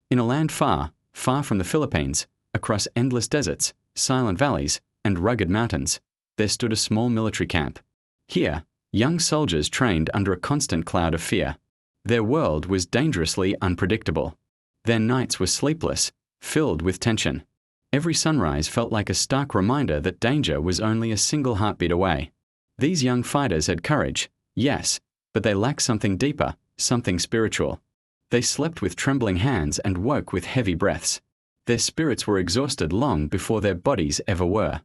In a land far, far from the Philippines, across endless deserts, silent valleys, and rugged mountains, there stood a small military camp. Here, young soldiers trained under a constant cloud of fear. Their world was dangerously unpredictable. Their nights were sleepless, filled with tension. Every sunrise felt like a stark reminder that danger was only a single heartbeat away. These young fighters had courage, yes, but they lacked something deeper, something spiritual. They slept with trembling hands and woke with heavy breaths. Their spirits were exhausted long before their bodies ever were.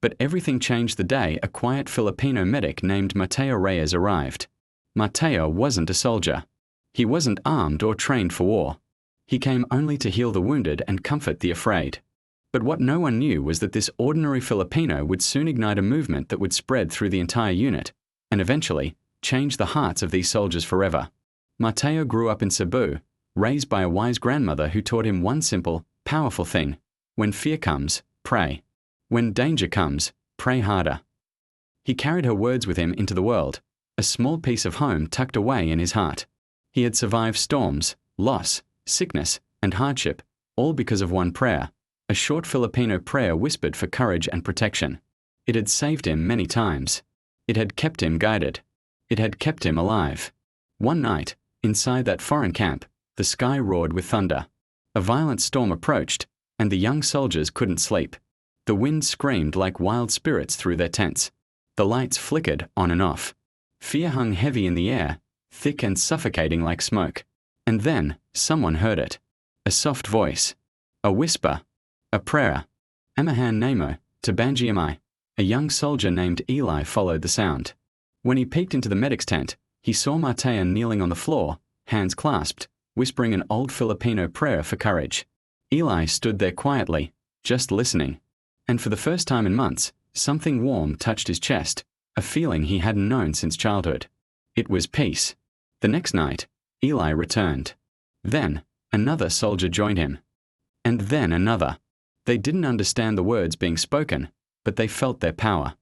But everything changed the day a quiet Filipino medic named Mateo Reyes arrived. Mateo wasn't a soldier. He wasn't armed or trained for war. He came only to heal the wounded and comfort the afraid. But what no one knew was that this ordinary Filipino would soon ignite a movement that would spread through the entire unit, and eventually change the hearts of these soldiers forever. Mateo grew up in Cebu, raised by a wise grandmother who taught him one simple, powerful thing: when fear comes, pray. When danger comes, pray harder. He carried her words with him into the world, a small piece of home tucked away in his heart. He had survived storms, loss, sickness, and hardship, all because of one prayer, a short Filipino prayer whispered for courage and protection. It had saved him many times. It had kept him guided. It had kept him alive. One night, inside that foreign camp, the sky roared with thunder. A violent storm approached, and the young soldiers couldn't sleep. The wind screamed like wild spirits through their tents. The lights flickered on and off. Fear hung heavy in the air, thick and suffocating like smoke. And then, someone heard it. A soft voice. A whisper. A prayer. Amahan Namo, Tabangi Amai. A young soldier named Eli followed the sound. When he peeked into the medic's tent, he saw Mateo kneeling on the floor, hands clasped, whispering an old Filipino prayer for courage. Eli stood there quietly, just listening. And for the first time in months, something warm touched his chest, a feeling he hadn't known since childhood. It was peace. The next night, Eli returned. Then, another soldier joined him. And then another. They didn't understand the words being spoken, but they felt their power.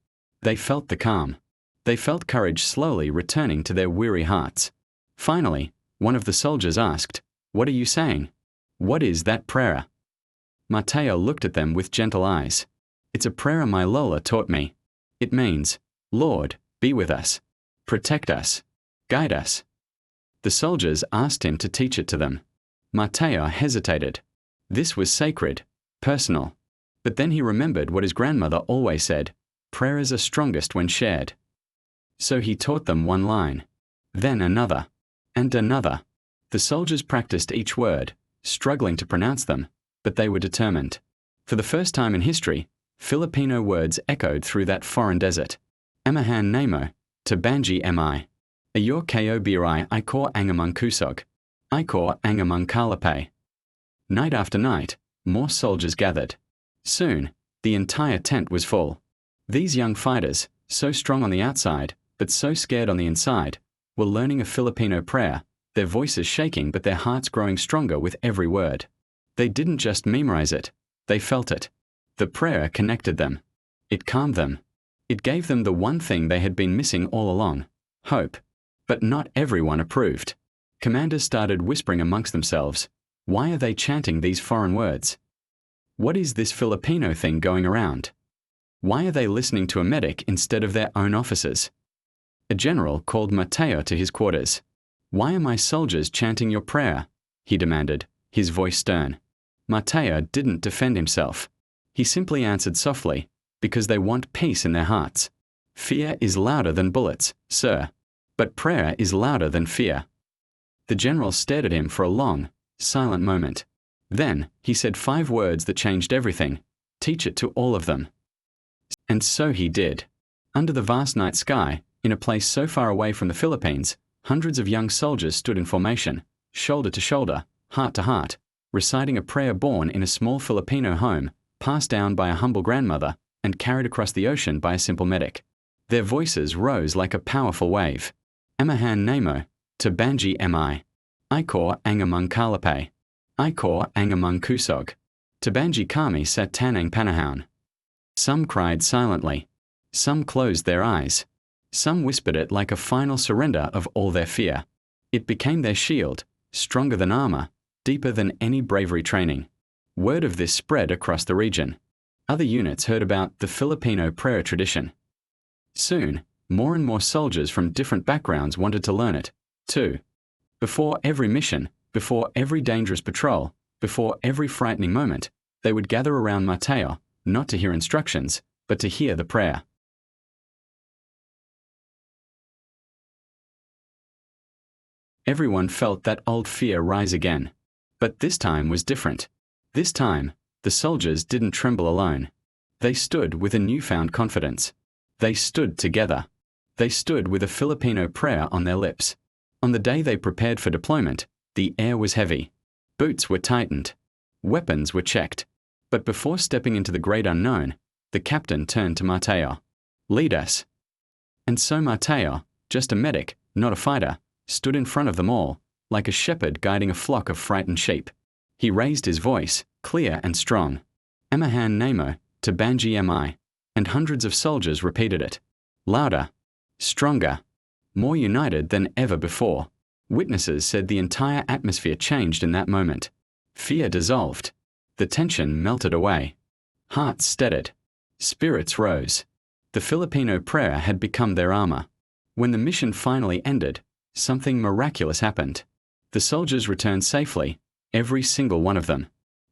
They felt the calm. They felt courage slowly returning to their weary hearts. Finally, one of the soldiers asked, "What are you saying? What is that prayer?" Mateo looked at them with gentle eyes. "It's a prayer my Lola taught me. It means, Lord, be with us. Protect us. Guide us." The soldiers asked him to teach it to them. Mateo hesitated. This was sacred, personal. But then he remembered what his grandmother always said: prayers are strongest when shared. So he taught them one line, then another, and another. The soldiers practiced each word, struggling to pronounce them, but they were determined. For the first time in history, Filipino words echoed through that foreign desert. Amahan Namo, Tabangi Amai. Ayor Ko Birai Ikor Angamang Kusog. Ikor Angamang Kalape. Night after night, more soldiers gathered. Soon, the entire tent was full. These young fighters, so strong on the outside, but so scared on the inside, were learning a Filipino prayer, their voices shaking but their hearts growing stronger with every word. They didn't just memorize it, they felt it. The prayer connected them. It calmed them. It gave them the one thing they had been missing all along: hope. But not everyone approved. Commanders started whispering amongst themselves, "Why are they chanting these foreign words? What is this Filipino thing going around? Why are they listening to a medic instead of their own officers?" A general called Mateo to his quarters. "Why are my soldiers chanting your prayer?" he demanded, his voice stern. Mateo didn't defend himself. He simply answered softly, "Because they want peace in their hearts. Fear is louder than bullets, sir. But prayer is louder than fear." The general stared at him for a long, silent moment. Then, he said 5 words that changed everything: "Teach it to all of them." And so he did. Under the vast night sky, in a place so far away from the Philippines, hundreds of young soldiers stood in formation, shoulder to shoulder, heart to heart, reciting a prayer born in a small Filipino home, passed down by a humble grandmother, and carried across the ocean by a simple medic. Their voices rose like a powerful wave. Amahan Namo, Tabangi Amai. Ikor Angamang Kalape. Ikor Angamang Kusog. Tabangi Kami Sat Tanang Panahaun. Some cried silently. Some closed their eyes. Some whispered it like a final surrender of all their fear. It became their shield, stronger than armor, deeper than any bravery training. Word of this spread across the region. Other units heard about the Filipino prayer tradition. Soon, more and more soldiers from different backgrounds wanted to learn it, too. Before every mission, before every dangerous patrol, before every frightening moment, they would gather around Mateo, not to hear instructions, but to hear the prayer. Everyone felt that old fear rise again. But this time was different. This time, the soldiers didn't tremble alone. They stood with a newfound confidence. They stood together. They stood with a Filipino prayer on their lips. On the day they prepared for deployment, the air was heavy. Boots were tightened. Weapons were checked. But before stepping into the great unknown, the captain turned to Mateo. "Lead us." And so Mateo, just a medic, not a fighter, stood in front of them all, like a shepherd guiding a flock of frightened sheep. He raised his voice, clear and strong. "Emahan Nemo, Tabangi Mi," and hundreds of soldiers repeated it. Louder, stronger, more united than ever before. Witnesses said the entire atmosphere changed in that moment. Fear dissolved. The tension melted away. Hearts steadied. Spirits rose. The Filipino prayer had become their armor. When the mission finally ended, something miraculous happened. The soldiers returned safely, every single one of them.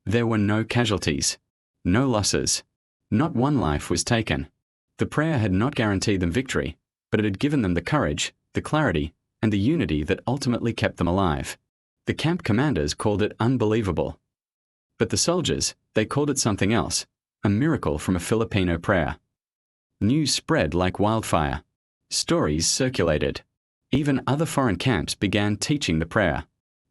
There were no casualties, no losses. Not one life was taken. The prayer had not guaranteed them victory, but it had given them the courage, the clarity, and the unity that ultimately kept them alive. The camp commanders called it unbelievable. But the soldiers, they called it something else, a miracle from a Filipino prayer. News spread like wildfire. Stories circulated. Even other foreign camps began teaching the prayer.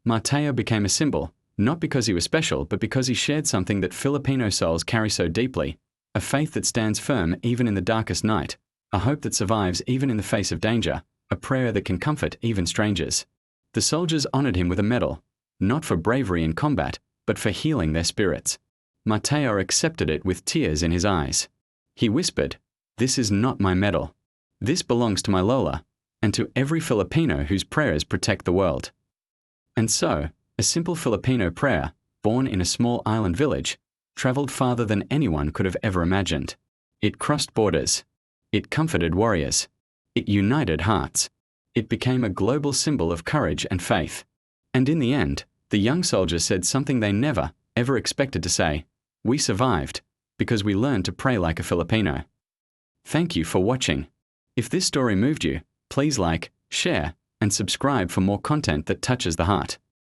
Mateo became a symbol, not because he was special, but because he shared something that Filipino souls carry so deeply, a faith that stands firm even in the darkest night, a hope that survives even in the face of danger, a prayer that can comfort even strangers. The soldiers honored him with a medal, not for bravery in combat, but for healing their spirits. Mateo accepted it with tears in his eyes. He whispered, "This is not my medal. This belongs to my Lola, and to every Filipino whose prayers protect the world." And so, a simple Filipino prayer, born in a small island village, traveled farther than anyone could have ever imagined. It crossed borders. It comforted warriors. It united hearts. It became a global symbol of courage and faith. And in the end, the young soldiers said something they never, ever expected to say. "We survived, because we learned to pray like a Filipino." Thank you for watching. If this story moved you, please like, share, and subscribe for more content that touches the heart.